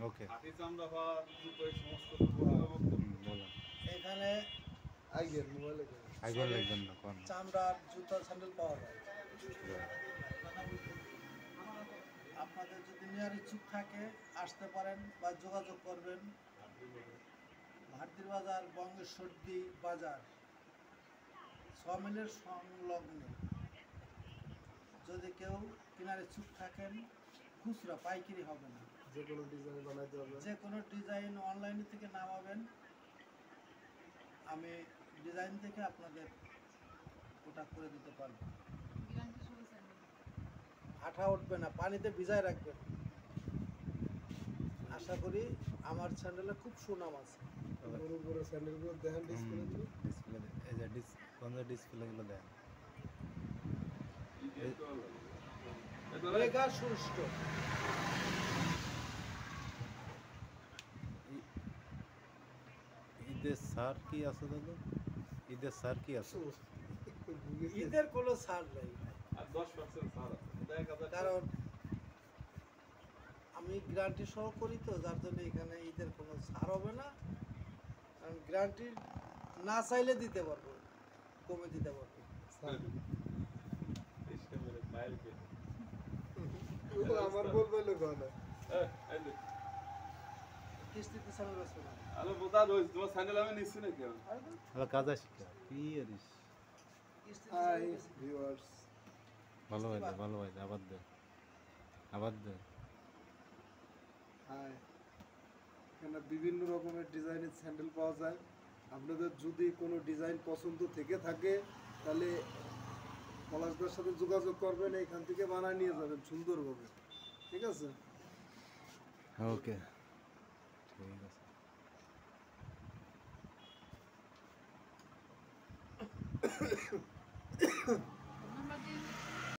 ওকে খাঁটি চামড়া বা জুতো এই সমস্ত বলুন। এখানে আইগর লাগবেন না কোন চামড়ার জুতা স্যান্ডেল পাওয়া যায়। আপনাদের যদি নেওয়ার ইচ্ছুক থাকে আসতে পারেন বা যোগাযোগ করবেন। ভারতীর বাজার বঙ্গেশ্বরদী বাজার 6 মিলের সংলগ্নে। যদি কেউ কেনার ইচ্ছুক থাকেন খুচরা পাইকারি হবে না, যে কোনো ডিজাইন বানাইতে হবে, যে কোনো ডিজাইন অনলাইন থেকে নামাবেন, আমি ডিজাইন থেকে আপনাদের ওটা করে দিতে পারবো। আঠা উঠবে না, পানিতে ভিজায় রাখবেন। আশা করি আমার চ্যানেলে খুব সুনাম আছে। ওর উপরে স্যান্ডেলগুলো দেখেন ডিসপ্লে ডিসপ্লে এই যে ডিসপ্লে গুলো দেন মেগা সুষ্ট। ঈদের সার কি আছে দাদা? ঈদের সার কি আছে? ঈদের কোনো ছাড় নেই, আর 10% ছাড় আছে। এটা 1000 কারণ আমি গ্যারান্টি সহ করি তো, যার জন্য এখানে ঈদের কোনো ছাড় হবে না। কারণ গ্যারান্টি না চাইলে দিতে পারবো, কমে দিতে পারবো। সিস্টেমের মাইল কে আমার বলবে লোক না এই যে কিস্তিতে চ্যানেল আসবে না। আলো বোতা রইস তোমার স্যান্ডেল আমি নিছি না কেন হলো কাজ শিক্ষা কি আরিস কিস্তিতে হাই channel আসবে। ভিউয়ার্স, ভালো হয় আবার দে হাই। এখানে বিভিন্ন রকমের ডিজাইনের স্যান্ডেল পাওয়া যায়। আপনাদের যদি কোনো ডিজাইন পছন্দ থেকে থাকে তাহলে পলাশদার সাথে যোগাযোগ করবেন, এখান থেকে বানায় নিয়ে যাবেন সুন্দরভাবে। ঠিক আছে? ওকে